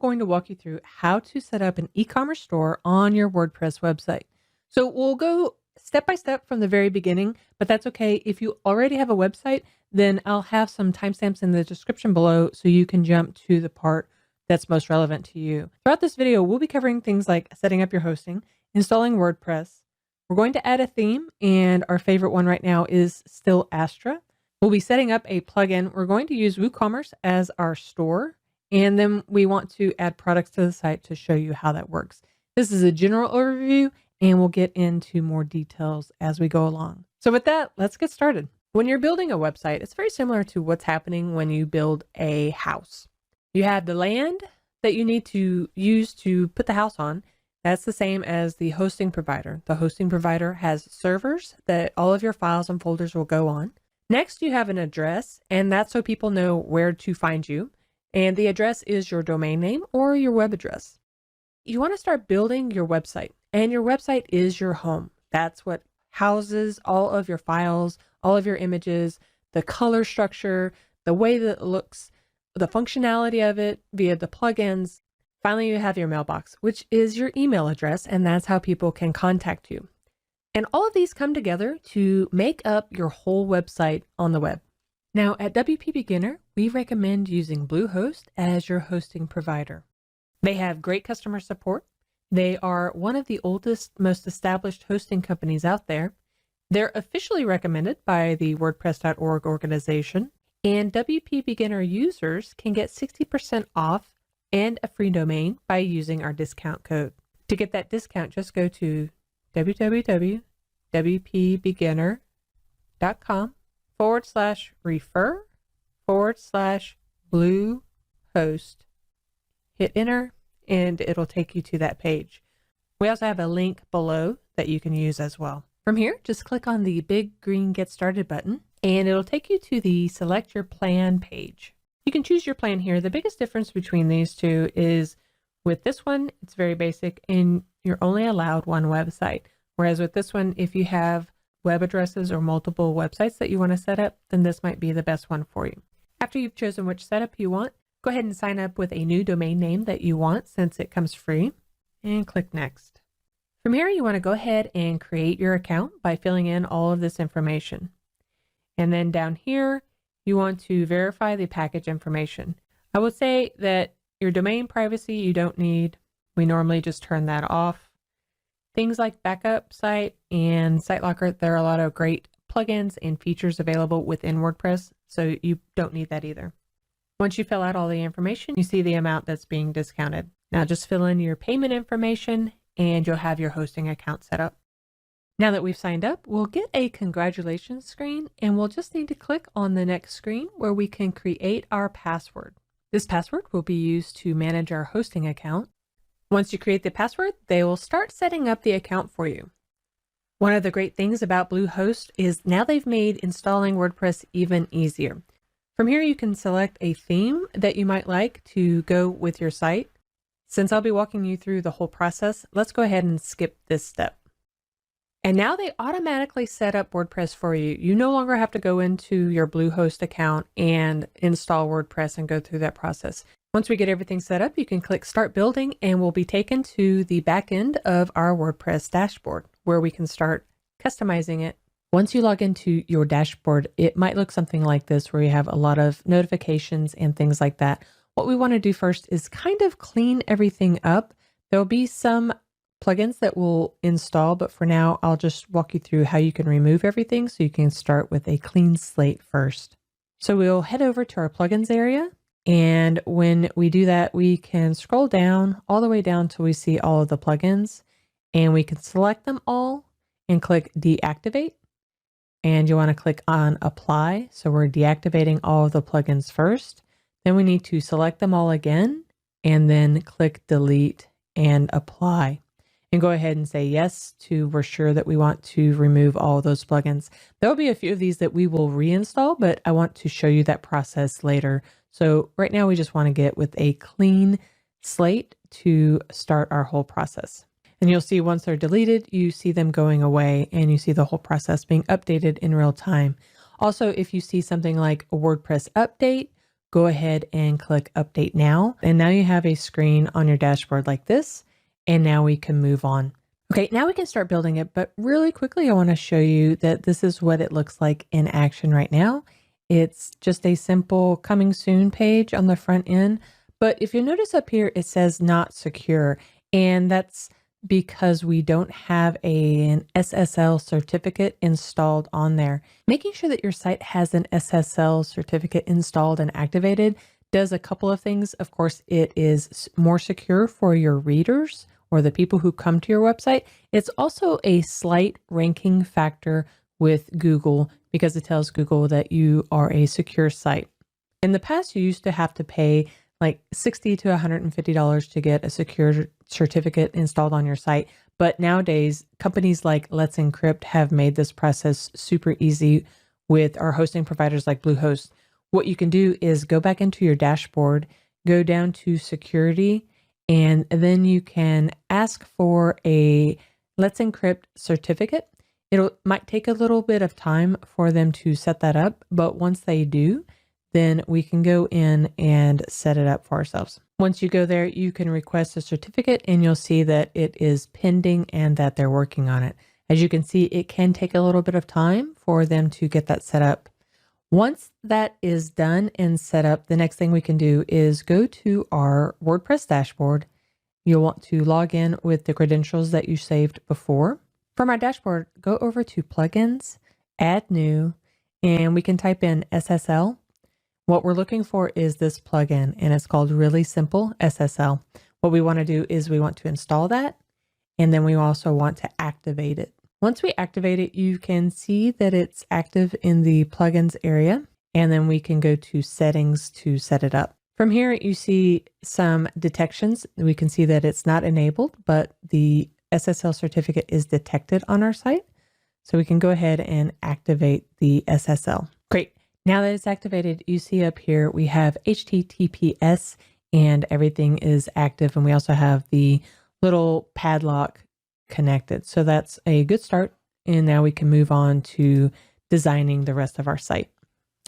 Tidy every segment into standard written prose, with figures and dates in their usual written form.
going to walk you through how to set up an e-commerce store on your WordPress website. So we'll go step by step from the very beginning, but that's okay. If you already have a website, then I'll have some timestamps in the description below so you can jump to the part that's most relevant to you. Throughout this video, we'll be covering things like setting up your hosting, installing WordPress. We're going to add a theme, and our favorite one right now is still Astra. We'll be setting up a plugin. We're going to use WooCommerce as our store, and then we want to add products to the site to show you how that works. This is a general overview, and we'll get into more details as we go along. So with that, let's get started. When you're building a website, it's very similar to what's happening when you build a house. You have the land that you need to use to put the house on. That's the same as the hosting provider. The hosting provider has servers that all of your files and folders will go on. Next, you have an address, and that's so people know where to find you. And the address is your domain name or your web address. You want to start building your website, and your website is your home. That's what houses all of your files, all of your images, the color structure, the way that it looks, the functionality of it via the plugins. Finally, you have your mailbox, which is your email address, and that's how people can contact you. And all of these come together to make up your whole website on the web. Now, at WP Beginner, we recommend using Bluehost as your hosting provider. They have great customer support. They are one of the oldest, most established hosting companies out there. They're officially recommended by the WordPress.org organization, and WP Beginner users can get 60% off and a free domain by using our discount code. To get that discount, just go to www.wpbeginner.com/refer/Bluehost. Hit enter and it'll take you to that page. We also have a link below that you can use as well. From here, just click on the big green Get Started button and it'll take you to the Select Your Plan page. You can choose your plan here. The biggest difference between these two is with this one, it's very basic and you're only allowed one website. Whereas with this one, if you have web addresses or multiple websites that you want to set up, then this might be the best one for you. After you've chosen which setup you want, go ahead and sign up with a new domain name that you want since it comes free and click Next. From here, you want to go ahead and create your account by filling in all of this information. And then down here, you want to verify the package information. I would say that your domain privacy you don't need. We normally just turn that off. Things like backup site and site locker, there are a lot of great plugins and features available within WordPress, so you don't need that either. Once you fill out all the information, you see the amount that's being discounted. Now just fill in your payment information and you'll have your hosting account set up. Now that we've signed up, we'll get a congratulations screen and we'll just need to click on the next screen where we can create our password. This password will be used to manage our hosting account. Once you create the password, they will start setting up the account for you. One of the great things about Bluehost is now they've made installing WordPress even easier. From here, you can select a theme that you might like to go with your site. Since I'll be walking you through the whole process, let's go ahead and skip this step. And now they automatically set up WordPress for you. You no longer have to go into your Bluehost account and install WordPress and go through that process. Once we get everything set up, you can click Start Building and we'll be taken to the back end of our WordPress dashboard where we can start customizing it. Once you log into your dashboard, it might look something like this where you have a lot of notifications and things like that. What we want to do first is kind of clean everything up. There'll be some plugins that we'll install, but for now, I'll just walk you through how you can remove everything so you can start with a clean slate first. So we'll head over to our plugins area. And when we do that, we can scroll down all the way down till we see all of the plugins and we can select them all and click deactivate. And you want to click on apply. So we're deactivating all of the plugins first. Then we need to select them all again and then click delete and apply. And go ahead and say yes to we're sure that we want to remove all of those plugins. There'll be a few of these that we will reinstall, but I want to show you that process later. So right now we just want to get with a clean slate to start our whole process. And you'll see once they're deleted, you see them going away and you see the whole process being updated in real time. Also, if you see something like a WordPress update, go ahead and click Update Now. And now you have a screen on your dashboard like this. And now we can move on. Okay, now we can start building it. But really quickly, I want to show you that this is what it looks like in action right now. It's just a simple coming soon page on the front end. But if you notice up here, it says not secure. And that's because we don't have an SSL certificate installed on there. Making sure that your site has an SSL certificate installed and activated does a couple of things. Of course, it is more secure for your readers or the people who come to your website. It's also a slight ranking factor with Google because it tells Google that you are a secure site. In the past, you used to have to pay like $60 to $150 to get a secure certificate installed on your site. But nowadays, companies like Let's Encrypt have made this process super easy with our hosting providers like Bluehost. What you can do is go back into your dashboard, go down to security, and then you can ask for a Let's Encrypt certificate. It might take a little bit of time for them to set that up, but once they do, then we can go in and set it up for ourselves. Once you go there, you can request a certificate and you'll see that it is pending and that they're working on it. As you can see, it can take a little bit of time for them to get that set up. Once that is done and set up, the next thing we can do is go to our WordPress dashboard. You'll want to log in with the credentials that you saved before. From our dashboard, go over to Plugins, Add New, and we can type in SSL. What we're looking for is this plugin, and it's called Really Simple SSL. What we want to do is we want to install that, and then we also want to activate it. Once we activate it, you can see that it's active in the plugins area, and then we can go to settings to set it up. From here, you see some detections. We can see that it's not enabled, but the SSL certificate is detected on our site. So we can go ahead and activate the SSL. Great. Now that it's activated, you see up here, we have HTTPS and everything is active. And we also have the little padlock connected. So that's a good start. And now we can move on to designing the rest of our site.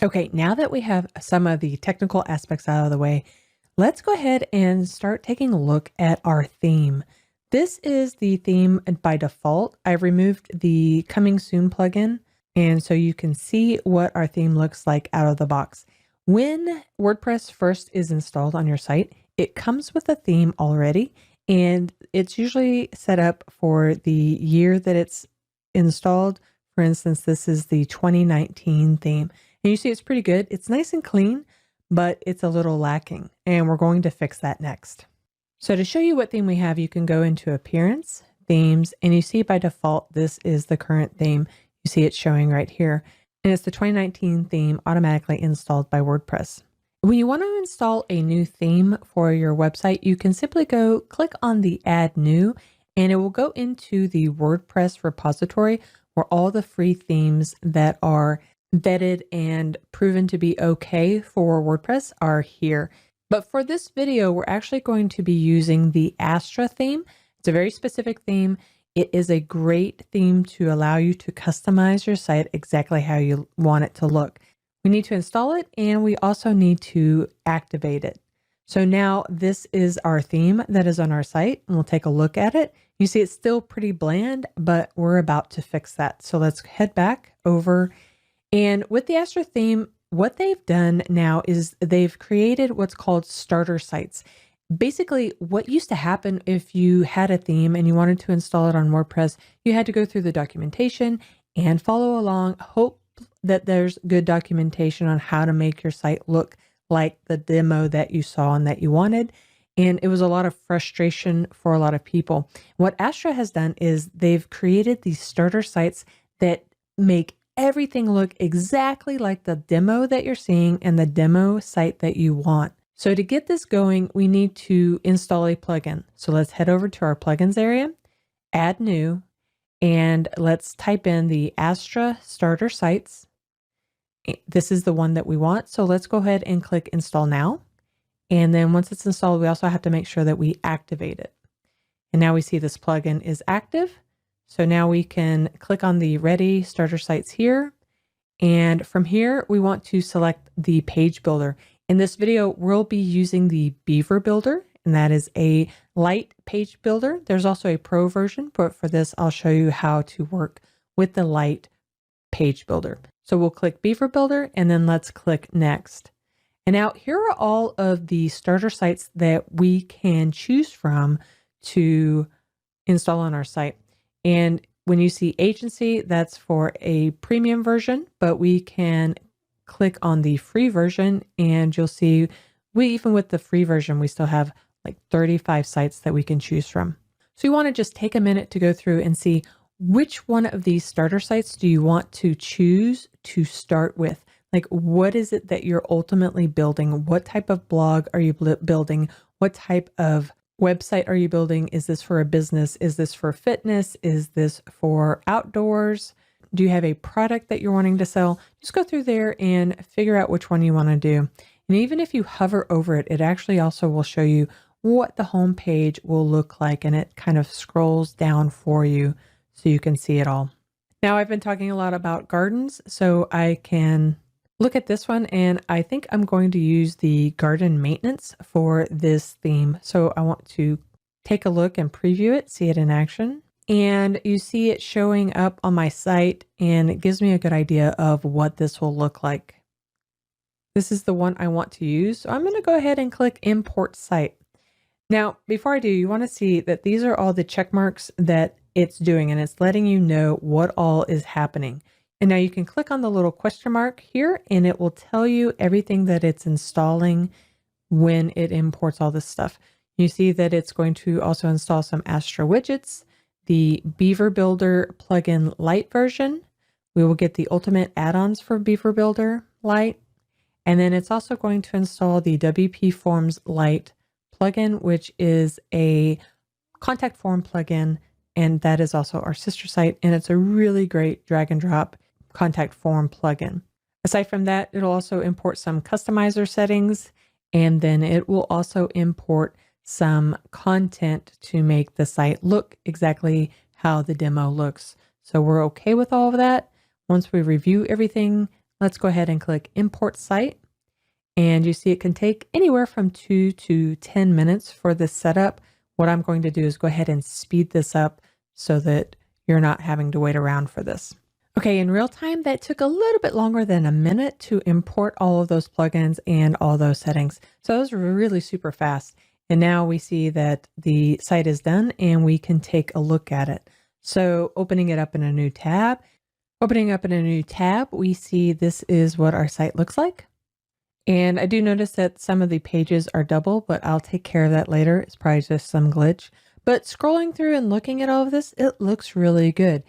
Okay, now that we have some of the technical aspects out of the way, let's go ahead and start taking a look at our theme. This is the theme by default. I've removed the Coming Soon plugin, and so you can see what our theme looks like out of the box. When WordPress first is installed on your site, it comes with a theme already, and it's usually set up for the year that it's installed. For instance, this is the 2019 theme, and you see it's pretty good. It's nice and clean, but it's a little lacking, and we're going to fix that next. So to show you what theme we have, you can go into Appearance, Themes, and you see by default, this is the current theme. You see it showing right here. And it's the 2019 theme automatically installed by WordPress. When you want to install a new theme for your website, you can simply go click on the Add New, and it will go into the WordPress repository where all the free themes that are vetted and proven to be okay for WordPress are here. But for this video, we're actually going to be using the Astra theme. It's a very specific theme. It is a great theme to allow you to customize your site exactly how you want it to look. We need to install it, and we also need to activate it. So now this is our theme that is on our site, and we'll take a look at it. You see it's still pretty bland, but we're about to fix that. So let's head back over. And with the Astra theme, what they've done now is they've created what's called starter sites. Basically, what used to happen if you had a theme and you wanted to install it on WordPress, you had to go through the documentation and follow along, hope that there's good documentation on how to make your site look like the demo that you saw and that you wanted. And it was a lot of frustration for a lot of people. What Astra has done is they've created these starter sites that make everything look exactly like the demo that you're seeing and the demo site that you want. So to get this going, we need to install a plugin. So let's head over to our plugins area, Add New, and let's type in the Astra starter sites. This is the one that we want. So let's go ahead and click Install Now. And then once it's installed, we also have to make sure that we activate it. And now we see this plugin is active. So now we can click on the Ready Starter Sites here. And from here, we want to select the page builder. In this video, we'll be using the Beaver Builder, and that is a light page builder. There's also a pro version, but for this, I'll show you how to work with the light page builder. So we'll click Beaver Builder, and then let's click Next. And now here are all of the starter sites that we can choose from to install on our site. And when you see agency, that's for a premium version, but we can click on the free version and you'll see even with the free version, we still have like 35 sites that we can choose from. So you want to just take a minute to go through and see which one of these starter sites do you want to choose to start with? Like, what is it that you're ultimately building? What type of blog are you building? What type of website are you building? Is this for a business? Is this for fitness? Is this for outdoors? Do you have a product that you're wanting to sell? Just go through there and figure out which one you want to do. And even if you hover over it, it actually also will show you what the home page will look like, and it kind of scrolls down for you so you can see it all. Now, I've been talking a lot about gardens, so I can look at this one, and I think I'm going to use the garden maintenance for this theme. So I want to take a look and preview it, see it in action. And you see it showing up on my site, and it gives me a good idea of what this will look like. This is the one I want to use. So I'm going to go ahead and click Import Site. Now, before I do, you want to see that these are all the check marks that it's doing, and it's letting you know what all is happening. And now you can click on the little question mark here, and it will tell you everything that it's installing when it imports all this stuff. You see that it's going to also install some Astra widgets, the Beaver Builder plugin Lite version. We will get the ultimate add-ons for Beaver Builder Lite. And then it's also going to install the WP Forms Lite plugin, which is a contact form plugin. And that is also our sister site. And it's a really great drag and drop contact form plugin. Aside from that, it'll also import some customizer settings. And then it will also import some content to make the site look exactly how the demo looks. So we're okay with all of that. Once we review everything, let's go ahead and click Import Site. And you see it can take anywhere from 2 to 10 minutes for this setup. What I'm going to do is go ahead and speed this up so that you're not having to wait around for this. Okay, in real time, that took a little bit longer than a minute to import all of those plugins and all those settings. So those were really super fast. And now we see that the site is done and we can take a look at it. So opening it up in a new tab, we see this is what our site looks like. And I do notice that some of the pages are double, but I'll take care of that later. It's probably just some glitch. But scrolling through and looking at all of this, it looks really good.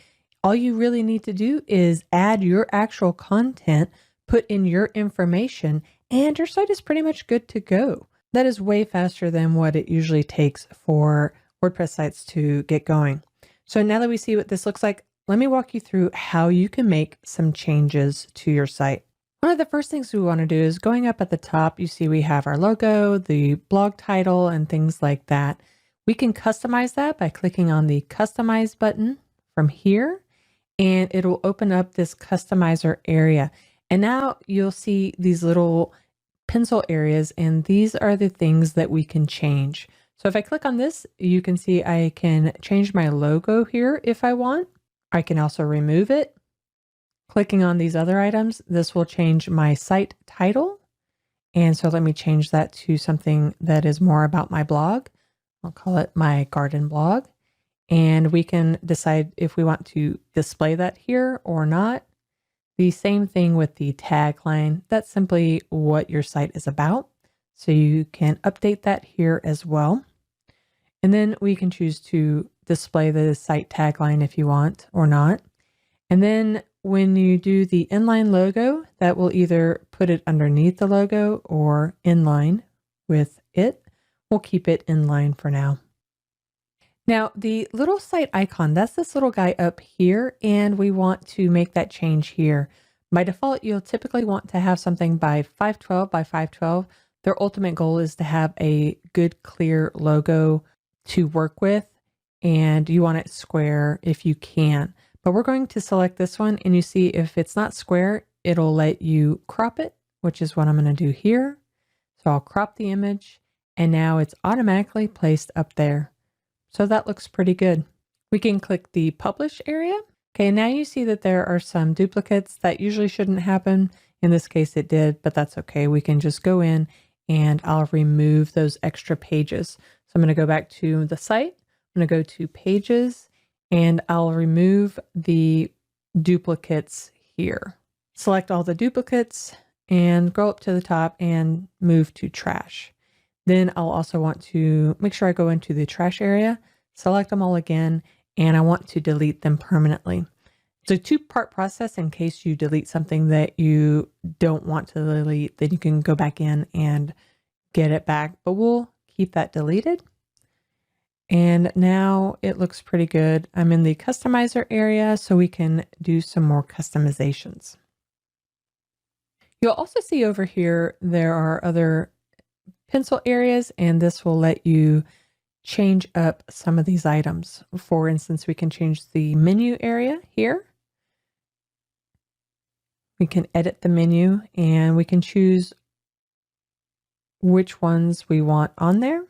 All you really need to do is add your actual content, put in your information, and your site is pretty much good to go. That is way faster than what it usually takes for WordPress sites to get going. So now that we see what this looks like, let me walk you through how you can make some changes to your site. One of the first things we want to do is going up at the top, you see we have our logo, the blog title, and things like that. We can customize that by clicking on the Customize button from here, and it'll open up this customizer area. And now you'll see these little pencil areas, and these are the things that we can change. So if I click on this, you can see I can change my logo here if I want. I can also remove it. Clicking on these other items, this will change my site title. And so let me change that to something that is more about my blog. I'll call it my garden blog. And we can decide if we want to display that here or not. The same thing with the tagline. That's simply what your site is about. So you can update that here as well. And then we can choose to display the site tagline if you want or not. And then when you do the inline logo, that will either put it underneath the logo or inline with it. We'll keep it inline for now. Now, the little site icon, that's this little guy up here, and we want to make that change here. By default, you'll typically want to have something by 512 by 512. Their ultimate goal is to have a good, clear logo to work with, and you want it square if you can. But we're going to select this one, and you see if it's not square, it'll let you crop it, which is what I'm going to do here. So I'll crop the image and now it's automatically placed up there. So that looks pretty good. We can click the publish area. Okay, now you see that there are some duplicates that usually shouldn't happen. In this case it did, but that's okay. We can just go in and I'll remove those extra pages. So I'm going to go back to the site. I'm going to go to pages and I'll remove the duplicates here. Select all the duplicates and go up to the top and move to trash. Then I'll also want to make sure I go into the trash area, select them all again, and I want to delete them permanently. It's a two-part process. In case you delete something that you don't want to delete, then you can go back in and get it back, but we'll keep that deleted. And now it looks pretty good. I'm in the customizer area, so we can do some more customizations. You'll also see over here, there are other pencil areas, and this will let you change up some of these items. For instance, we can change the menu area here. We can edit the menu and we can choose which ones we want on there.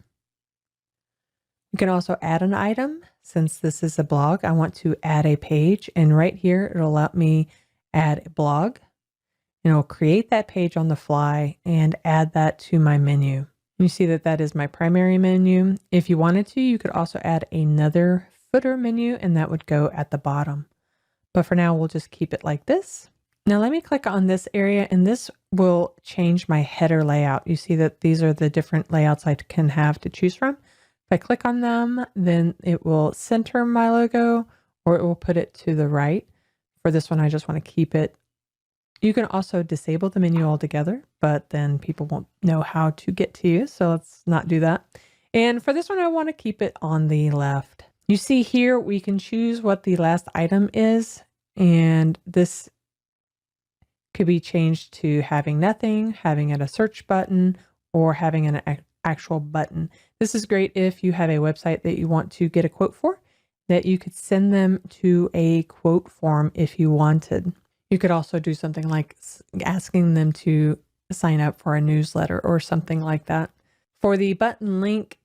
You can also add an item. Since this is a blog, I want to add a page, and right here it'll allow me add a blog, and it'll create that page on the fly and add that to my menu. You see that that is my primary menu. If you wanted to, you could also add another footer menu, and that would go at the bottom. But for now, we'll just keep it like this. Now let me click on this area, and this will change my header layout. You see that these are the different layouts I can have to choose from. If I click on them, then it will center my logo, or it will put it to the right. For this one, I just want to keep it. You can also disable the menu altogether, but then people won't know how to get to you. So let's not do that. And for this one, I want to keep it on the left. You see here, we can choose what the last item is. And this could be changed to having nothing, having it a search button, or having an actual button. This is great if you have a website that you want to get a quote for, that you could send them to a quote form if you wanted. You could also do something like asking them to sign up for a newsletter or something like that. For the button link,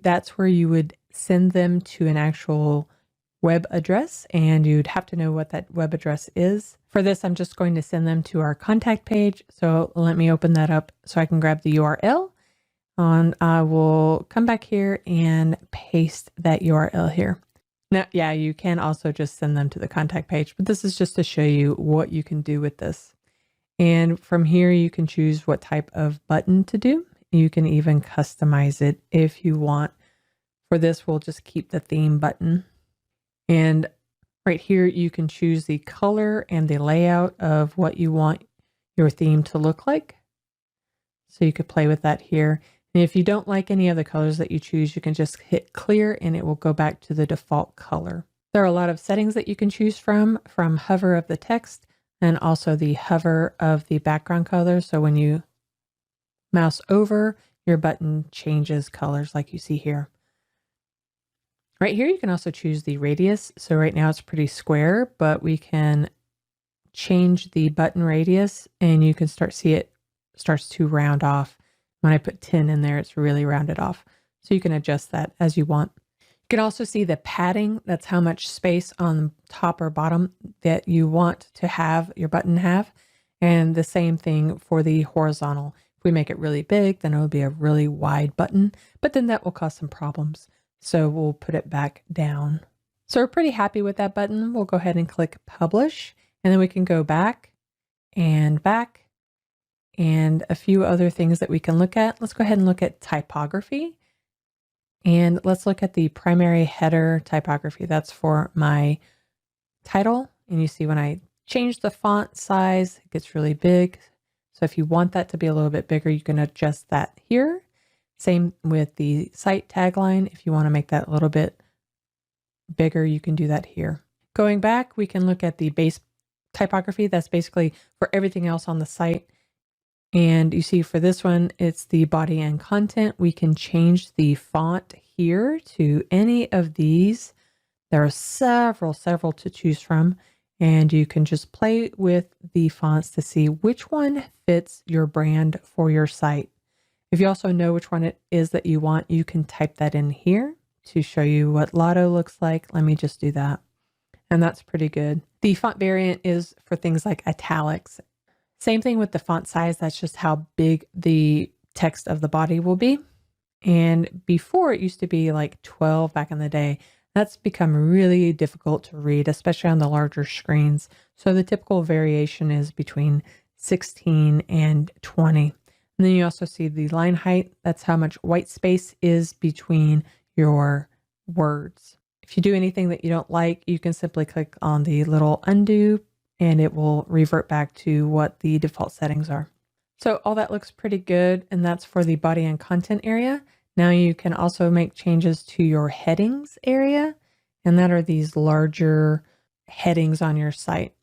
that's where you would send them to an actual web address, and you'd have to know what that web address is. For this, I'm just going to send them to our contact page. So let me open that up so I can grab the URL, and I will come back here and paste that URL here. Now, yeah, you can also just send them to the contact page, but this is just to show you what you can do with this. And from here, you can choose what type of button to do. You can even customize it if you want. For this, we'll just keep the theme button. And right here, you can choose the color and the layout of what you want your theme to look like. So you could play with that here. And if you don't like any of the colors that you choose, you can just hit clear and it will go back to the default color. There are a lot of settings that you can choose from hover of the text and also the hover of the background color. So when you mouse over, your button changes colors like you see here. Right here, you can also choose the radius. So right now it's pretty square, but we can change the button radius and you can see it starts to round off. When I put 10 in there, it's really rounded off. So you can adjust that as you want. You can also see the padding. That's how much space on top or bottom that you want to have your button have. And the same thing for the horizontal. If we make it really big, then it will be a really wide button, but then that will cause some problems. So we'll put it back down. So we're pretty happy with that button. We'll go ahead and click publish, and then we can go back and a few other things that we can look at. Let's go ahead and look at typography, and let's look at the primary header typography. That's for my title. And you see when I change the font size, it gets really big. So if you want that to be a little bit bigger, you can adjust that here. Same with the site tagline. If you want to make that a little bit bigger, you can do that here. Going back, we can look at the base typography. That's basically for everything else on the site. And you see for this one, it's the body and content. We can change the font here to any of these. There are several to choose from, and you can just play with the fonts to see which one fits your brand for your site. If you also know which one it is that you want, you can type that in here to show you what Lotto looks like. Let me just do that. And that's pretty good. The font variant is for things like italics. Same thing with the font size. That's just how big the text of the body will be. And before it used to be like 12 back in the day. That's become really difficult to read, especially on the larger screens. So the typical variation is between 16 and 20. And then you also see the line height. That's how much white space is between your words. If you do anything that you don't like, you can simply click on the little undo and it will revert back to what the default settings are. So all that looks pretty good, and that's for the body and content area. Now you can also make changes to your headings area, and that are these larger headings on your site.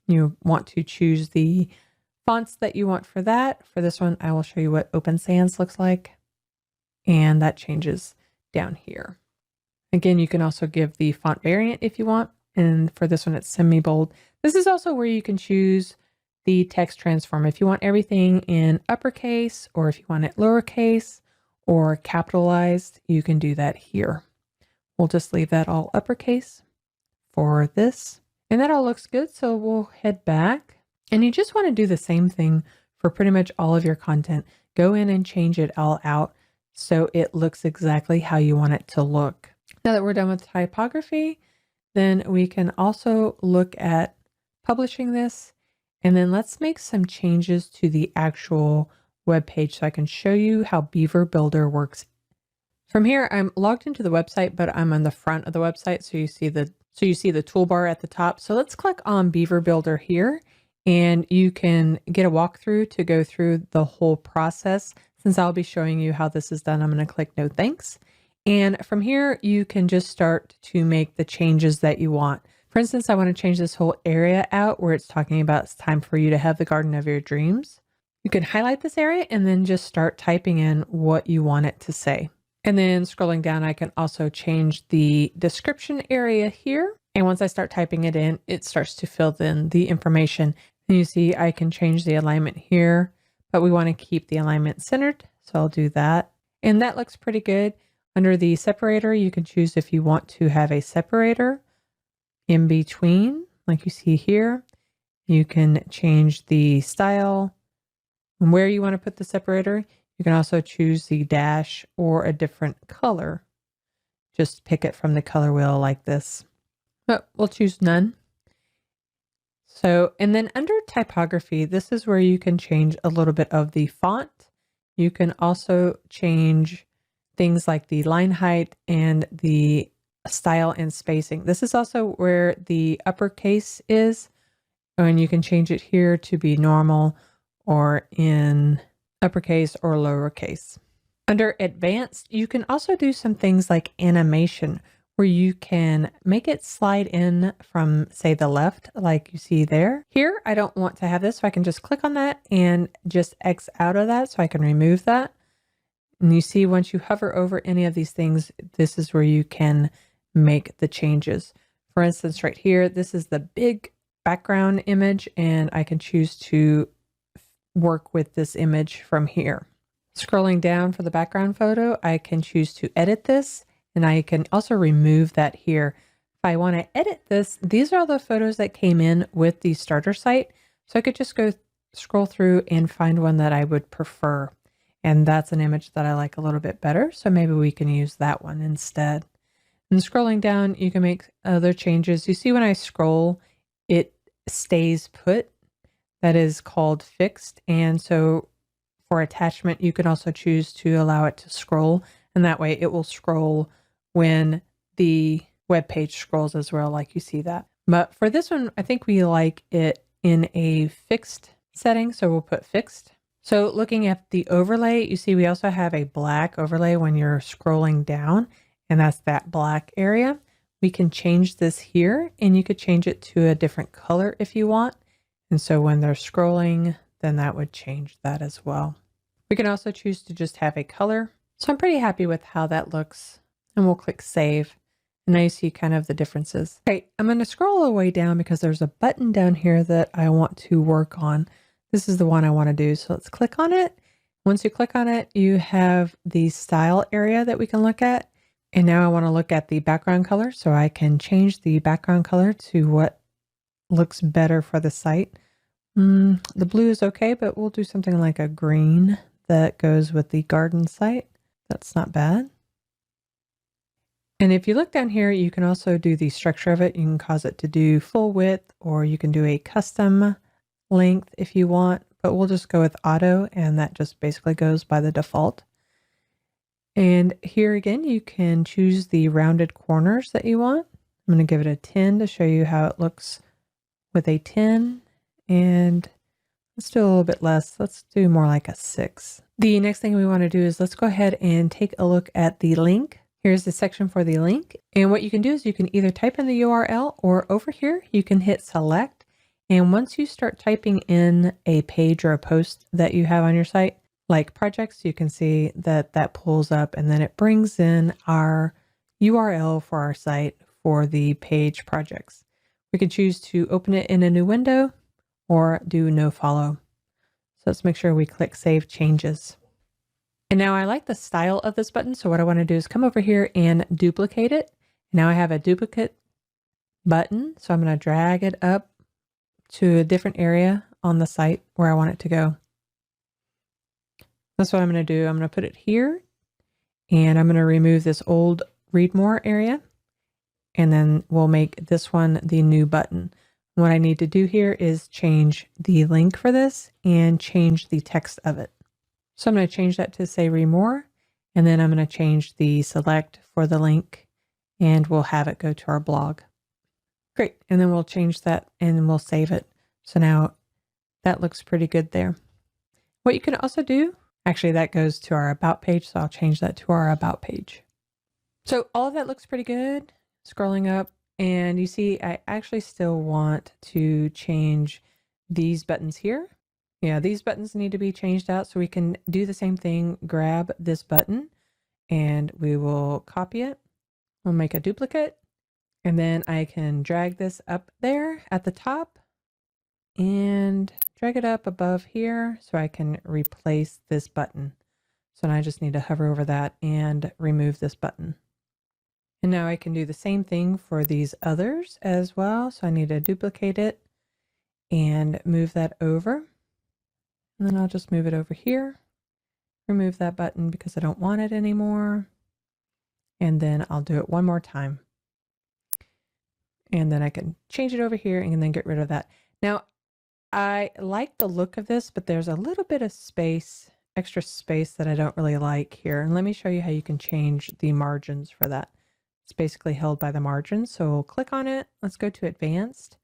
You want to choose the fonts that you want for that. For this one, I will show you what Open Sans looks like, and that changes down here. Again, you can also give the font variant if you want, and for this one, it's semi-bold. This is also where you can choose the text transform. If you want everything in uppercase, or if you want it lowercase or capitalized, you can do that here. We'll just leave that all uppercase for this. And that all looks good. So we'll head back, and you just want to do the same thing for pretty much all of your content. Go in and change it all out so it looks exactly how you want it to look. Now that we're done with typography, then we can also look at publishing this. And then let's make some changes to the actual web page so I can show you how Beaver Builder works. From here, I'm logged into the website, but I'm on the front of the website. So you see the toolbar at the top. So let's click on Beaver Builder here, and you can get a walkthrough to go through the whole process. Since I'll be showing you how this is done, I'm going to click no thanks. And from here, you can just start to make the changes that you want. For instance, I want to change this whole area out where it's talking about it's time for you to have the garden of your dreams. You can highlight this area and then just start typing in what you want it to say. And then scrolling down, I can also change the description area here. And once I start typing it in, it starts to fill in the information. And you see I can change the alignment here, but we want to keep the alignment centered. So I'll do that. And that looks pretty good. Under the separator, you can choose if you want to have a separator in between, like you see here. You can change the style and where you want to put the separator. You can also choose the dash or a different color. Just pick it from the color wheel like this. But we'll choose none. So, and then under typography, this is where you can change a little bit of the font. You can also change things like the line height and the style and spacing. This is also where the uppercase is, and you can change it here to be normal or in uppercase or lowercase. Under advanced, you can also do some things like animation, where you can make it slide in from, say, the left, like you see there. Here, I don't want to have this, so I can just click on that and just X out of that so I can remove that. And you see, once you hover over any of these things, this is where you can make the changes. For instance, right here, this is the big background image, and I can choose to work with this image from here. Scrolling down for the background photo, I can choose to edit this, and I can also remove that here. If I want to edit this, these are all the photos that came in with the starter site. So I could just go scroll through and find one that I would prefer. And that's an image that I like a little bit better. So maybe we can use that one instead. And scrolling down, you can make other changes. You see when I scroll, it stays put. That is called fixed. And so for attachment, you can also choose to allow it to scroll. And that way it will scroll when the web page scrolls as well, like you see that. But for this one, I think we like it in a fixed setting. So we'll put fixed. So looking at the overlay, you see we also have a black overlay when you're scrolling down, and that's that black area. We can change this here, and you could change it to a different color if you want. And so when they're scrolling, then that would change that as well. We can also choose to just have a color. So I'm pretty happy with how that looks, and we'll click save. And now you see kind of the differences. Okay, I'm going to scroll all the way down because there's a button down here that I want to work on. This is the one I want to do. So let's click on it. Once you click on it, you have the style area that we can look at. And now I want to look at the background color, so I can change the background color to what looks better for the site. The blue is okay, but we'll do something like a green that goes with the garden site. That's not bad. And if you look down here, you can also do the structure of it. You can cause it to do full width, or you can do a custom length if you want, but we'll just go with auto, and that just basically goes by the default. And here again, you can choose the rounded corners that you want. I'm going to give it a 10 to show you how it looks with a 10. And let's do a little bit less. Let's do more like a 6. The next thing we want to do is let's go ahead and take a look at the link. Here's the section for the link. And what you can do is you can either type in the URL, or over here, you can hit select. And once you start typing in a page or a post that you have on your site, like projects, you can see that that pulls up, and then it brings in our URL for our site for the page projects. We can choose to open it in a new window or do no follow. So let's make sure we click Save Changes. And now I like the style of this button. So what I want to do is come over here and duplicate it. Now I have a duplicate button. So I'm going to drag it up to a different area on the site where I want it to go. That's what I'm going to do. I'm going to put it here, and I'm going to remove this old read more area, and then we'll make this one the new button. What I need to do here is change the link for this and change the text of it. So I'm going to change that to say read more, and then I'm going to change the select for the link, and we'll have it go to our blog. Great. And then we'll change that and we'll save it. So now that looks pretty good there. What you can also do, actually that goes to our about page. So I'll change that to our about page. So all of that looks pretty good. Scrolling up, and you see, I actually still want to change these buttons here. Yeah, these buttons need to be changed out, so we can do the same thing. Grab this button and we will copy it. We'll make a duplicate, and then I can drag this up there at the top and drag it up above here so I can replace this button. So now I just need to hover over that and remove this button. And now I can do the same thing for these others as well. So I need to duplicate it and move that over. And then I'll just move it over here. Remove that button because I don't want it anymore. And then I'll do it one more time. And then I can change it over here and then get rid of that. Now, I like the look of this, but there's a little bit of space, extra space that I don't really like here. And let me show you how you can change the margins for that. It's basically held by the margins. So we'll click on it. Let's go to advanced.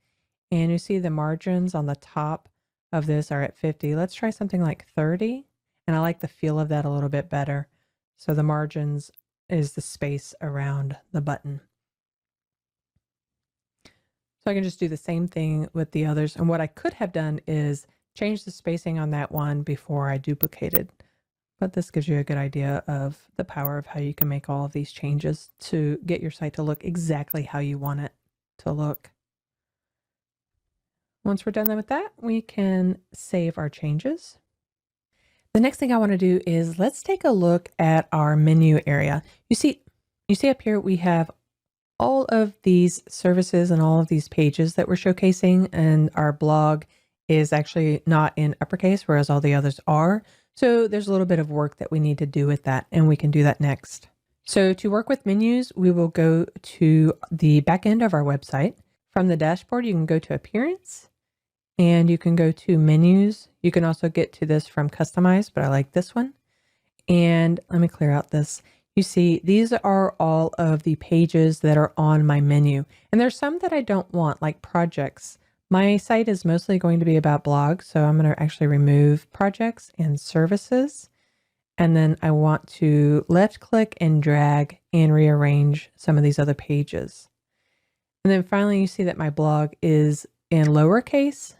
And you see the margins on the top of this are at 50. Let's try something like 30. And I like the feel of that a little bit better. So the margins is the space around the button. So I can just do the same thing with the others. And what I could have done is change the spacing on that one before I duplicated. But this gives you a good idea of the power of how you can make all of these changes to get your site to look exactly how you want it to look. Once we're done with that, we can save our changes. The next thing I want to do is let's take a look at our menu area. You see up here we have all of these services and all of these pages that we're showcasing, and our blog is actually not in uppercase, whereas all the others are. So there's a little bit of work that we need to do with that, and we can do that next. So to work with menus, we will go to the back end of our website. From the dashboard, you can go to Appearance, and you can go to Menus. You can also get to this from Customize, but I like this one. And let me clear out this. You see, these are all of the pages that are on my menu. And there's some that I don't want, like projects. My site is mostly going to be about blogs, so I'm going to actually remove projects and services. And then I want to left click and drag and rearrange some of these other pages. And then finally, you see that my blog is in lowercase.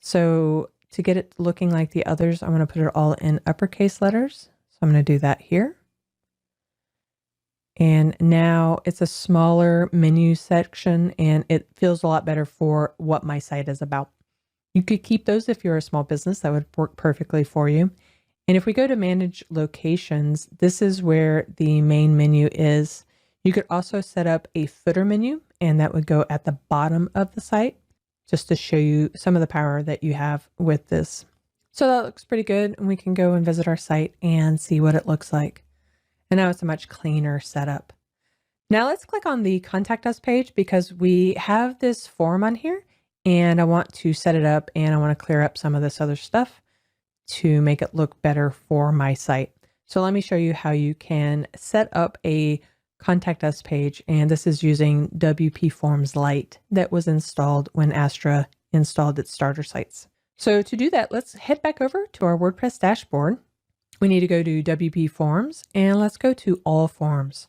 So to get it looking like the others, I'm going to put it all in uppercase letters. So I'm going to do that here. And now it's a smaller menu section, and it feels a lot better for what my site is about. You could keep those if you're a small business. That would work perfectly for you. And if we go to manage locations, this is where the main menu is. You could also set up a footer menu, and that would go at the bottom of the site, just to show you some of the power that you have with this. So that looks pretty good, and we can go and visit our site and see what it looks like. And now it's a much cleaner setup. Now let's click on the Contact Us page because we have this form on here, and I want to set it up, and I want to clear up some of this other stuff to make it look better for my site. So let me show you how you can set up a Contact Us page, and this is using WP Forms Lite that was installed when Astra installed its starter sites. So to do that, let's head back over to our WordPress dashboard. We need to go to WP Forms, and let's go to All Forms.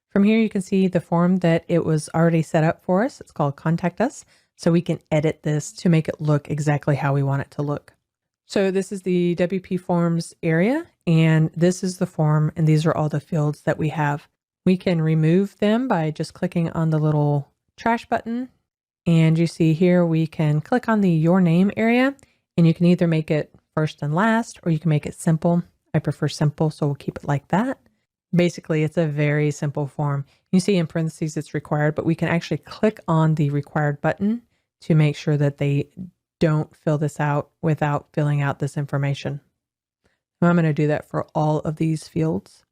From here, you can see the form that it was already set up for us. It's called Contact Us, so we can edit this to make it look exactly how we want it to look. So this is the WP Forms area, and this is the form, and these are all the fields that we have. We can remove them by just clicking on the little trash button. And you see here, we can click on the Your Name area, and you can either make it first and last, or you can make it simple. I prefer simple, so we'll keep it like that. Basically, it's a very simple form. You see in parentheses it's required, but we can actually click on the required button to make sure that they don't fill this out without filling out this information. I'm going to do that for all of these fields.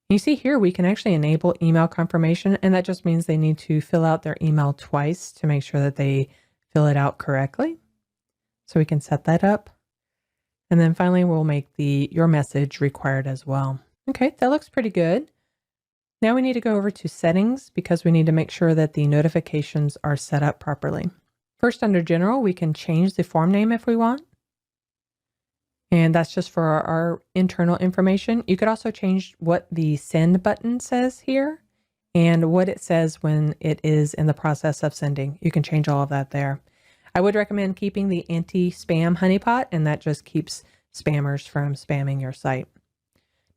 You see here, we can actually enable email confirmation, and that just means they need to fill out their email twice to make sure that they fill it out correctly. So we can set that up. And then finally, we'll make your message required as well. Okay, that looks pretty good. Now we need to go over to settings because we need to make sure that the notifications are set up properly. First, under general, we can change the form name if we want. And that's just for our internal information. You could also change what the send button says here and what it says when it is in the process of sending. You can change all of that there. I would recommend keeping the anti-spam honeypot, and that just keeps spammers from spamming your site.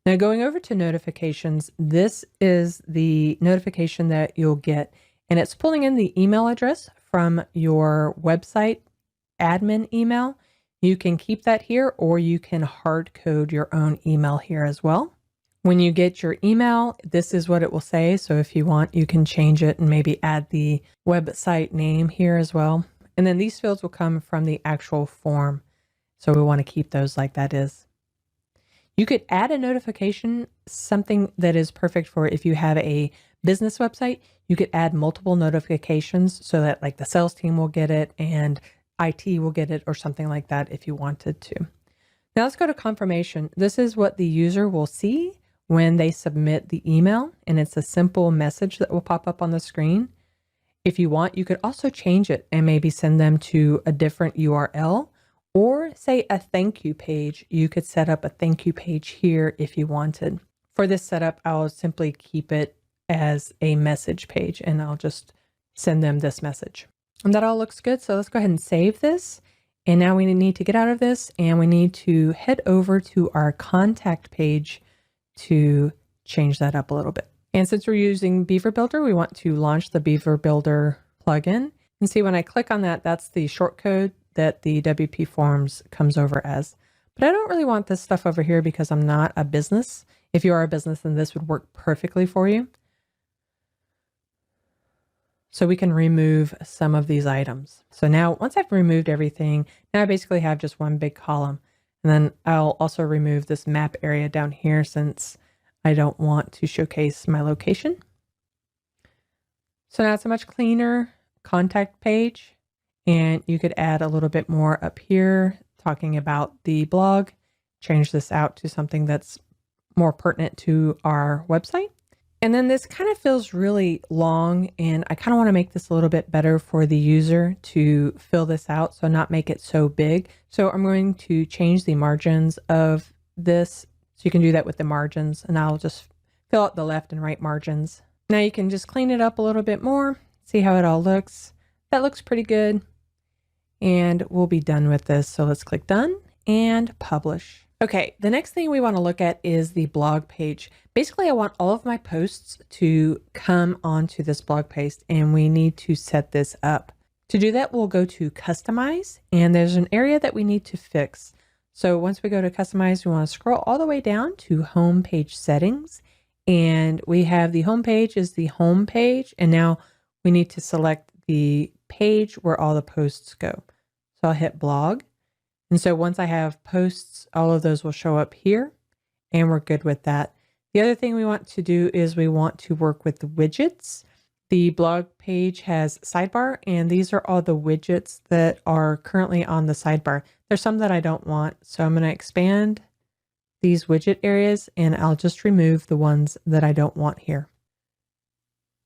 Now going over to notifications, this is the notification that you'll get, and it's pulling in the email address from your website admin email. You can keep that here, or you can hard code your own email here as well. When you get your email, this is what it will say. So if you want, you can change it and maybe add the website name here as well. And then these fields will come from the actual form. So we want to keep those like that is. You could add a notification, something that is perfect for if you have a business website. You could add multiple notifications so that like the sales team will get it and IT will get it or something like that if you wanted to. Now let's go to confirmation. This is what the user will see when they submit the email, and it's a simple message that will pop up on the screen. If you want, you could also change it and maybe send them to a different URL or say a thank you page. You could set up a thank you page here if you wanted. For this setup, I'll simply keep it as a message page and I'll just send them this message. And that all looks good. So let's go ahead and save this. And now we need to get out of this and we need to head over to our contact page to change that up a little bit. And since we're using Beaver Builder, we want to launch the Beaver Builder plugin. And see, when I click on that, that's the shortcode that the WP Forms comes over as. But I don't really want this stuff over here because I'm not a business. If you are a business, then this would work perfectly for you. So we can remove some of these items. So now once I've removed everything, now I basically have just one big column. And then I'll also remove this map area down here since I don't want to showcase my location. So now it's a much cleaner contact page, and you could add a little bit more up here talking about the blog, change this out to something that's more pertinent to our website. And then this kind of feels really long, and I kind of want to make this a little bit better for the user to fill this out, so not make it so big. So I'm going to change the margins of this. So you can do that with the margins, and I'll just fill out the left and right margins. Now you can just clean it up a little bit more, see how it all looks. That looks pretty good. And we'll be done with this. So let's click done and publish. Okay, the next thing we want to look at is the blog page. Basically, I want all of my posts to come onto this blog post, and we need to set this up. To do that, we'll go to Customize, and there's an area that we need to fix. So once we go to customize, we want to scroll all the way down to home page settings. And we have the home page is the home page. And now we need to select the page where all the posts go. So I'll hit blog. And so once I have posts, all of those will show up here and we're good with that. The other thing we want to do is we want to work with the widgets. The blog page has sidebar, and these are all the widgets that are currently on the sidebar. There's some that I don't want, so I'm going to expand these widget areas and I'll just remove the ones that I don't want here.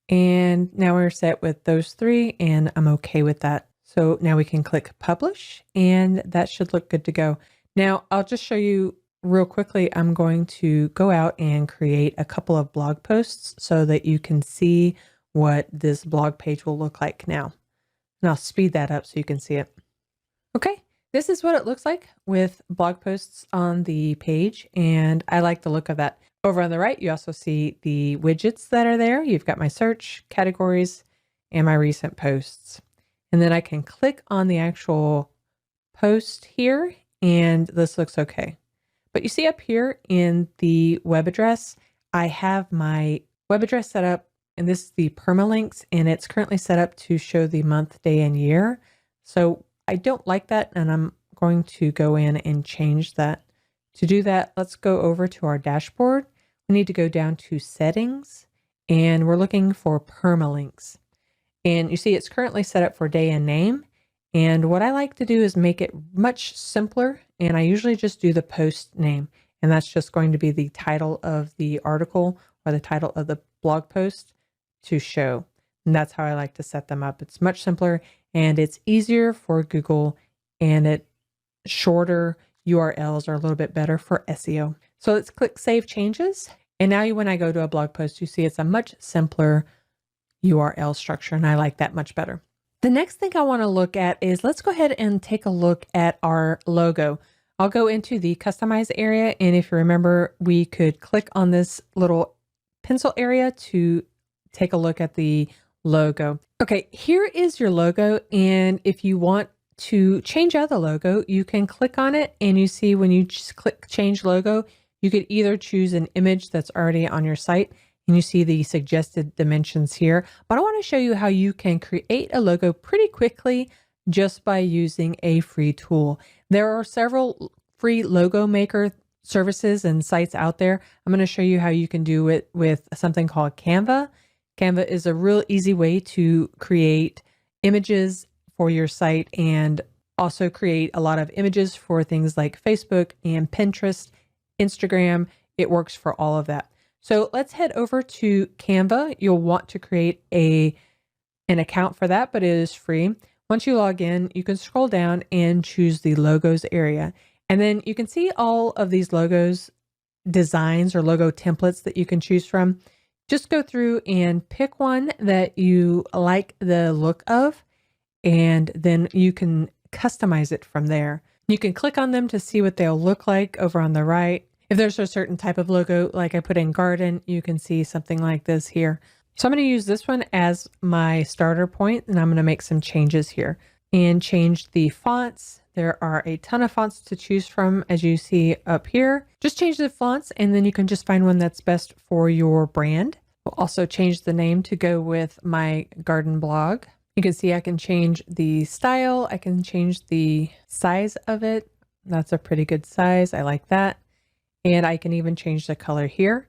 And now we're set with those three and I'm okay with that. So now we can click publish and that should look good to go. Now I'll just show you real quickly. I'm going to go out and create a couple of blog posts so that you can see what this blog page will look like now. And I'll speed that up so you can see it. Okay, this is what it looks like with blog posts on the page, and I like the look of that. Over on the right, you also see the widgets that are there. You've got my search, categories, and my recent posts. And then I can click on the actual post here, and this looks okay. But you see up here in the web address, I have my web address set up, and this is the permalinks, and it's currently set up to show the month, day, and year. So I don't like that, and I'm going to go in and change that. To do that, let's go over to our dashboard. We need to go down to settings, and we're looking for permalinks. And you see it's currently set up for day and name. And what I like to do is make it much simpler, and I usually just do the post name, and that's just going to be the title of the article or the title of the blog post to show. And that's how I like to set them up. It's much simpler and it's easier for Google, and it shorter URLs are a little bit better for SEO. So let's click Save Changes. And now when I go to a blog post, you see it's a much simpler URL structure, and I like that much better. The next thing I want to look at is let's go ahead and take a look at our logo. I'll go into the Customize area, and if you remember, we could click on this little pencil area to take a look at the logo. Okay, here is your logo, and if you want to change out the logo, you can click on it, and you see when you just click Change Logo, you could either choose an image that's already on your site, and you see the suggested dimensions here. But I want to show you how you can create a logo pretty quickly just by using a free tool. There are several free logo maker services and sites out there. I'm going to show you how you can do it with something called Canva. Canva is a real easy way to create images for your site and also create a lot of images for things like Facebook and Pinterest, Instagram. It works for all of that. So let's head over to Canva. You'll want to create an account for that, but it is free. Once you log in, you can scroll down and choose the logos area. And then you can see all of these logos designs or logo templates that you can choose from. Just go through and pick one that you like the look of, and then you can customize it from there. You can click on them to see what they'll look like over on the right. If there's a certain type of logo, like I put in garden, you can see something like this here. So I'm going to use this one as my starter point, and I'm going to make some changes here and change the fonts. There are a ton of fonts to choose from, as you see up here. Just change the fonts, and then you can just find one that's best for your brand. We'll also change the name to go with my garden blog. You can see I can change the style. I can change the size of it. That's a pretty good size. I like that. And I can even change the color here.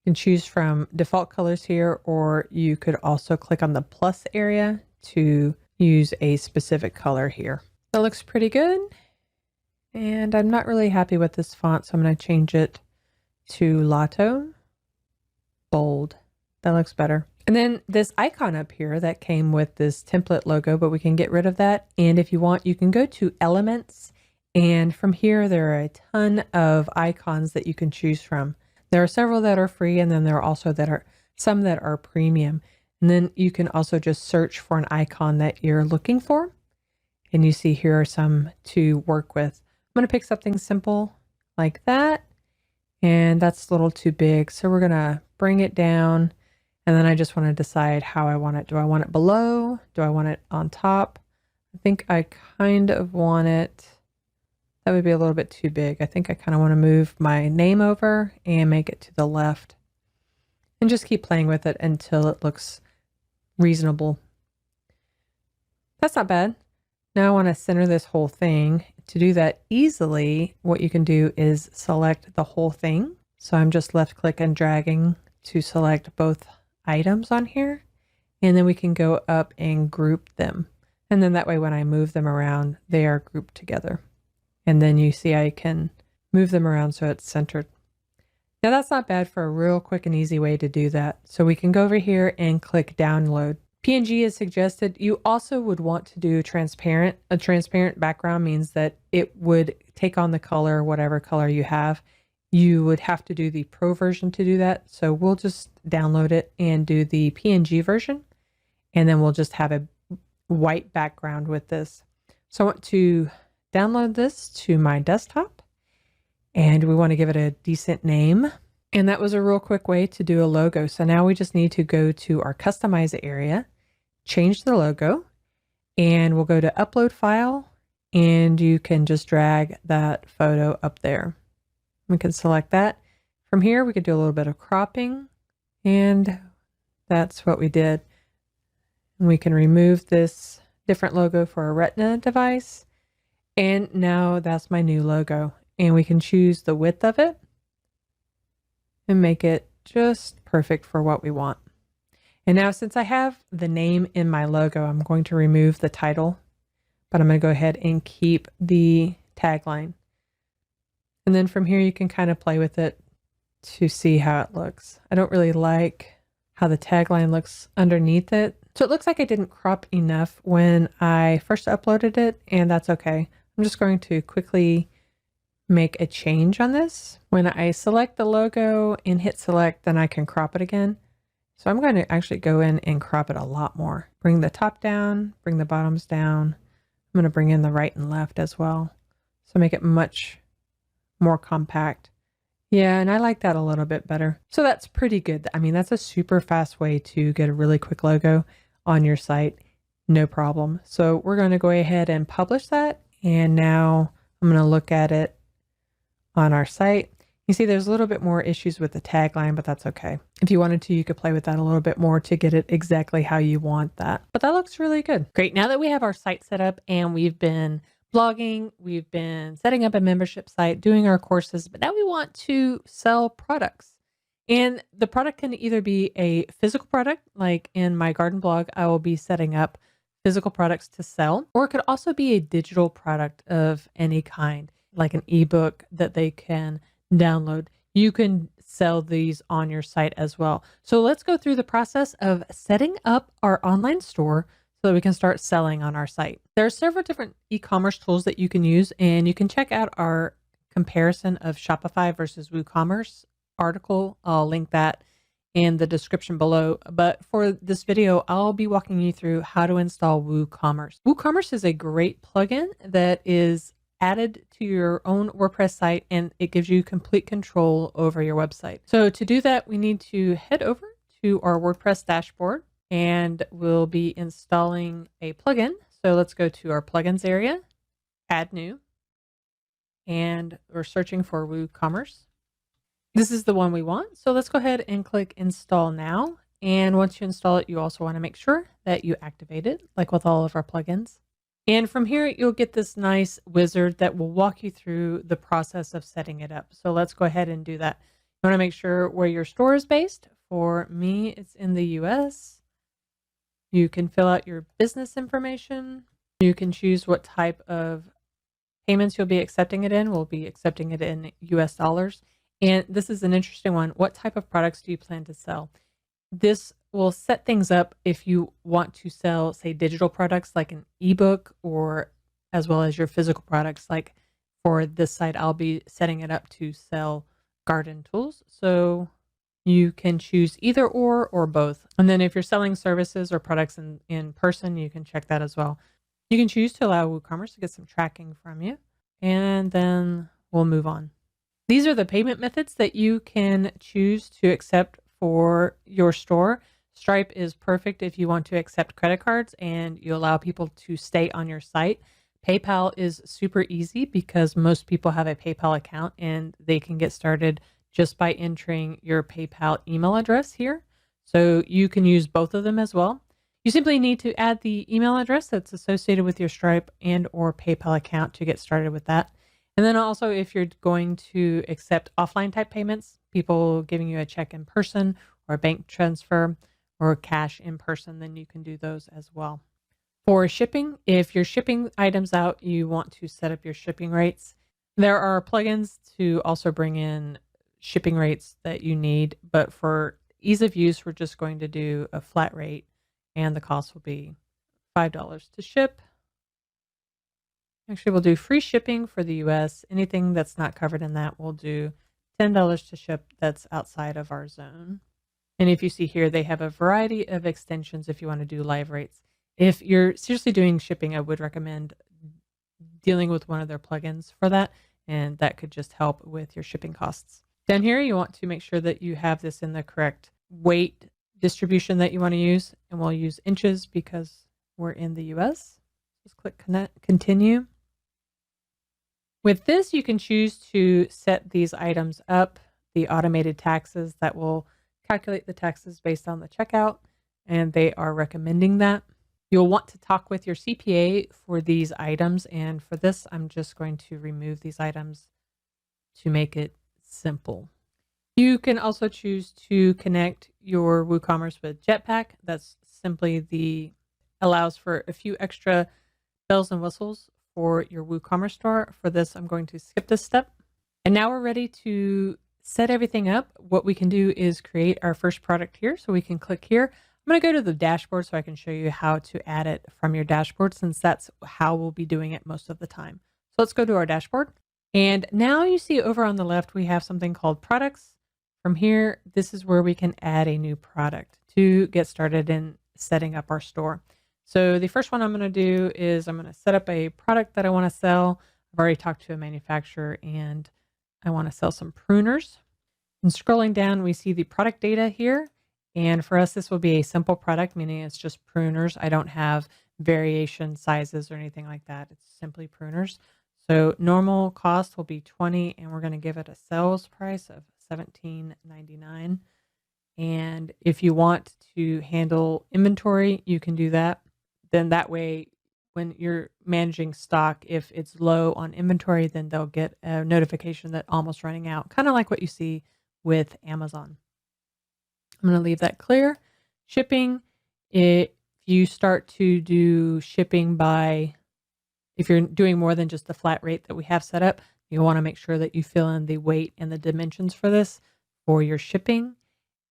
You can choose from default colors here, or you could also click on the plus area to use a specific color here. That looks pretty good. And I'm not really happy with this font, so I'm going to change it to Lotto Bold. That looks better. And then this icon up here that came with this template logo, but we can get rid of that. And if you want, you can go to Elements. And from here, there are a ton of icons that you can choose from. There are several that are free, and then there are also some that are premium. And then you can also just search for an icon that you're looking for. And you see here are some to work with. I'm going to pick something simple like that. And that's a little too big. So we're going to bring it down. And then I just want to decide how I want it. Do I want it below? Do I want it on top? I think I kind of want it That would be a little bit too big. I think I kind of want to move my name over and make it to the left and just keep playing with it until it looks reasonable. That's not bad. Now I want to center this whole thing. To do that easily, what you can do is select the whole thing. So I'm just left click and dragging to select both items on here. And then we can go up and group them. And then that way when I move them around, they are grouped together. And then you see I can move them around so it's centered. Now that's not bad for a real quick and easy way to do that. So we can go over here and click download. PNG is suggested. You also would want to do transparent. A transparent background means that it would take on the color, whatever color you have. You would have to do the pro version to do that. So we'll just download it and do the PNG version. And then we'll just have a white background with this. So I want to download this to my desktop and we want to give it a decent name. And that was a real quick way to do a logo. So now we just need to go to our customize area, change the logo, and we'll go to upload file and you can just drag that photo up there. We can select that. From here, we could do a little bit of cropping and that's what we did. And we can remove this different logo for a Retina device. And now that's my new logo. And we can choose the width of it and make it just perfect for what we want. And now since I have the name in my logo, I'm going to remove the title, but I'm going to go ahead and keep the tagline. And then from here, you can kind of play with it to see how it looks. I don't really like how the tagline looks underneath it. So it looks like I didn't crop enough when I first uploaded it, and that's okay. I'm just going to quickly make a change on this. When I select the logo and hit select, then I can crop it again. So I'm going to actually go in and crop it a lot more. Bring the top down, bring the bottoms down. I'm going to bring in the right and left as well. So make it much more compact. Yeah, and I like that a little bit better. So that's pretty good. I mean, that's a super fast way to get a really quick logo on your site. No problem. So we're going to go ahead and publish that. And now I'm going to look at it on our site. You see there's a little bit more issues with the tagline, but that's okay. If you wanted to, you could play with that a little bit more to get it exactly how you want that. But that looks really good. Great. Now that we have our site set up and we've been blogging, we've been setting up a membership site, doing our courses, but now we want to sell products. And the product can either be a physical product, like in my garden blog, I will be setting up physical products to sell, or it could also be a digital product of any kind, like an ebook that they can download. You can sell these on your site as well. So let's go through the process of setting up our online store so that we can start selling on our site. There are several different e-commerce tools that you can use, and you can check out our comparison of Shopify versus WooCommerce article. I'll link that in the description below. But for this video, I'll be walking you through how to install WooCommerce. WooCommerce is a great plugin that is added to your own WordPress site, and it gives you complete control over your website. So to do that, we need to head over to our WordPress dashboard, and we'll be installing a plugin. So let's go to our plugins area, add new, and we're searching for WooCommerce. This is the one we want. So let's go ahead and click install now. And once you install it, you also want to make sure that you activate it, like with all of our plugins. And from here, you'll get this nice wizard that will walk you through the process of setting it up. So let's go ahead and do that. You want to make sure where your store is based. For me, it's in the US. You can fill out your business information. You can choose what type of payments you'll be accepting it in. We'll be accepting it in US dollars. And this is an interesting one. What type of products do you plan to sell? This will set things up if you want to sell, say, digital products like an ebook, or as well as your physical products. Like for this site, I'll be setting it up to sell garden tools. So you can choose either or both. And then if you're selling services or products in person, you can check that as well. You can choose to allow WooCommerce to get some tracking from you, and then we'll move on. These are the payment methods that you can choose to accept for your store. Stripe is perfect if you want to accept credit cards and you allow people to stay on your site. PayPal is super easy because most people have a PayPal account and they can get started just by entering your PayPal email address here. So you can use both of them as well. You simply need to add the email address that's associated with your Stripe and or PayPal account to get started with that. And then also if you're going to accept offline type payments, people giving you a check in person or a bank transfer or cash in person, then you can do those as well. For shipping, if you're shipping items out, you want to set up your shipping rates. There are plugins to also bring in shipping rates that you need, but for ease of use, we're just going to do a flat rate and the cost will be $5 to ship. Actually, we'll do free shipping for the US. Anything that's not covered in that, we'll do $10 to ship that's outside of our zone. And if you see here, they have a variety of extensions if you want to do live rates. If you're seriously doing shipping, I would recommend dealing with one of their plugins for that, and that could just help with your shipping costs. Down here, you want to make sure that you have this in the correct weight distribution that you want to use, and we'll use inches because we're in the US. Just click continue. With this, you can choose to set these items up, the automated taxes that will calculate the taxes based on the checkout, and they are recommending that. You'll want to talk with your CPA for these items, and for this, I'm just going to remove these items to make it simple. You can also choose to connect your WooCommerce with Jetpack. That's simply allows for a few extra bells and whistles for your WooCommerce store. For this, I'm going to skip this step. And now we're ready to set everything up. What we can do is create our first product here. So we can click here. I'm going to go to the dashboard so I can show you how to add it from your dashboard, since that's how we'll be doing it most of the time. So let's go to our dashboard. And now you see over on the left, we have something called products. From here, this is where we can add a new product to get started in setting up our store. So the first one I'm going to do is I'm going to set up a product that I want to sell. I've already talked to a manufacturer and I want to sell some pruners. And scrolling down, we see the product data here. And for us, this will be a simple product, meaning it's just pruners. I don't have variation sizes or anything like that. It's simply pruners. So normal cost will be $20, and we're going to give it a sales price of $17.99. And if you want to handle inventory, you can do that. Then that way, when you're managing stock, if it's low on inventory, then they'll get a notification that almost running out, kind of like what you see with Amazon. I'm going to leave that clear. Shipping, if you start to do shipping by, if you're doing more than just the flat rate that we have set up, you want to make sure that you fill in the weight and the dimensions for this for your shipping.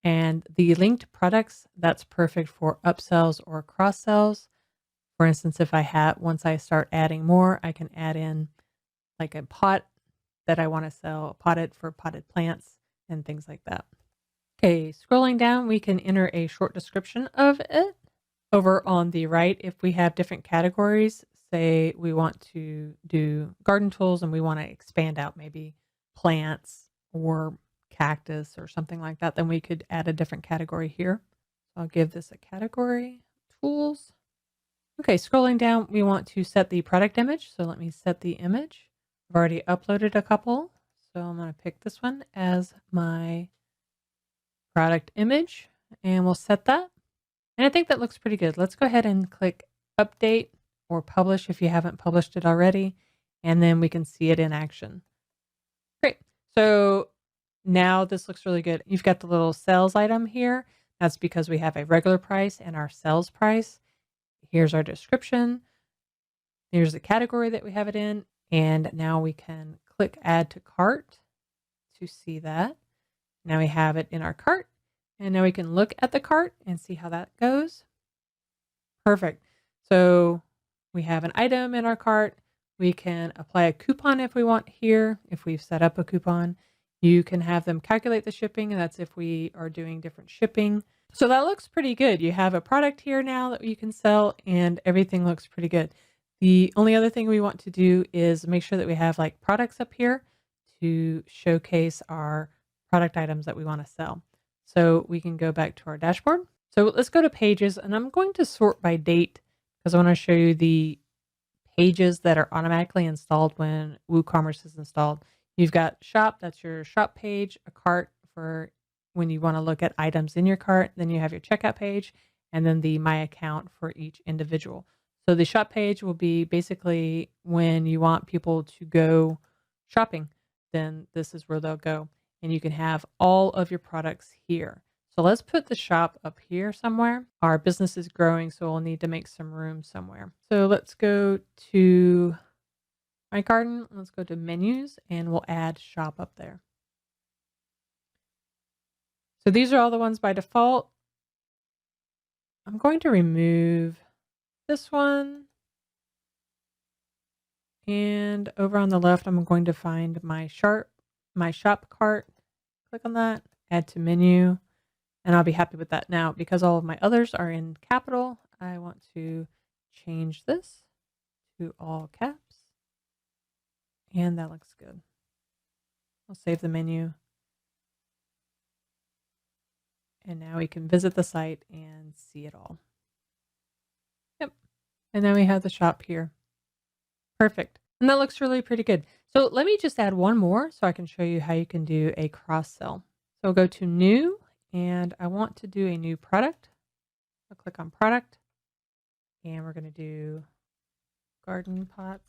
And the linked products, that's perfect for upsells or cross sells. For instance, if once I start adding more, I can add in like a pot that I want to sell, potted for potted plants and things like that. Okay, scrolling down, we can enter a short description of it. Over on the right, if we have different categories, say we want to do garden tools and we want to expand out maybe plants or cactus or something like that, then we could add a different category here. So I'll give this a category, tools. Okay, scrolling down, we want to set the product image. So let me set the image. I've already uploaded a couple. So I'm going to pick this one as my product image and we'll set that. And I think that looks pretty good. Let's go ahead and click update or publish if you haven't published it already. And then we can see it in action. Great. So now this looks really good. You've got the little sales item here. That's because we have a regular price and our sales price. Here's our description. Here's the category that we have it in. And now we can click add to cart to see that. Now we have it in our cart. And now we can look at the cart and see how that goes. Perfect. So we have an item in our cart. We can apply a coupon if we want here, if we've set up a coupon. You can have them calculate the shipping, and that's if we are doing different shipping. So that looks pretty good. You have a product here now that you can sell, and everything looks pretty good. The only other thing we want to do is make sure that we have like products up here to showcase our product items that we want to sell. So we can go back to our dashboard. So let's go to pages, and I'm going to sort by date because I want to show you the pages that are automatically installed when WooCommerce is installed. You've got shop, that's your shop page, a cart for when you want to look at items in your cart. Then you have your checkout page, and then the My Account for each individual. So the shop page will be basically when you want people to go shopping, then this is where they'll go. And you can have all of your products here. So let's put the shop up here somewhere. Our business is growing, so we'll need to make some room somewhere. So let's go to My Garden. Let's go to menus and we'll add shop up there. So these are all the ones by default. I'm going to remove this one. And over on the left, I'm going to find my shop cart. Click on that, add to menu, and I'll be happy with that. Now, because all of my others are in capital, I want to change this to all caps. And that looks good. I'll save the menu. And now we can visit the site and see it all. Yep. And now we have the shop here. Perfect. And that looks really pretty good. So let me just add one more so I can show you how you can do a cross sell. So go to new, and I want to do a new product. I'll click on product, and we're going to do garden pots.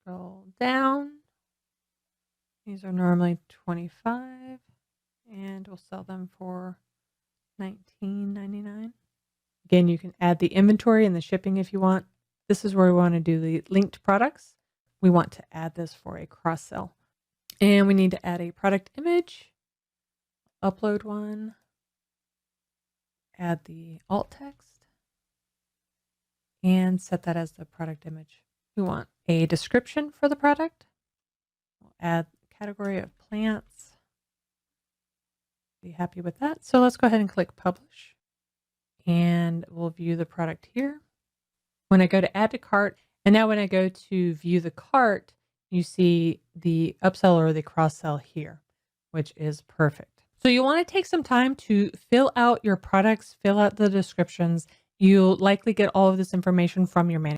Scroll down. These are normally $25, and we'll sell them for $19.99. Again, you can add the inventory and the shipping if you want. This is where we want to do the linked products. We want to add this for a cross sell. And we need to add a product image, upload one, add the alt text, and set that as the product image. We want a description for the product. We'll add category of plants. Be happy with that. So let's go ahead and click publish. And we'll view the product here. When I go to add to cart, and now when I go to view the cart, you see the upsell or the cross sell here, which is perfect. So you want to take some time to fill out your products, fill out the descriptions. You'll likely get all of this information from your manager.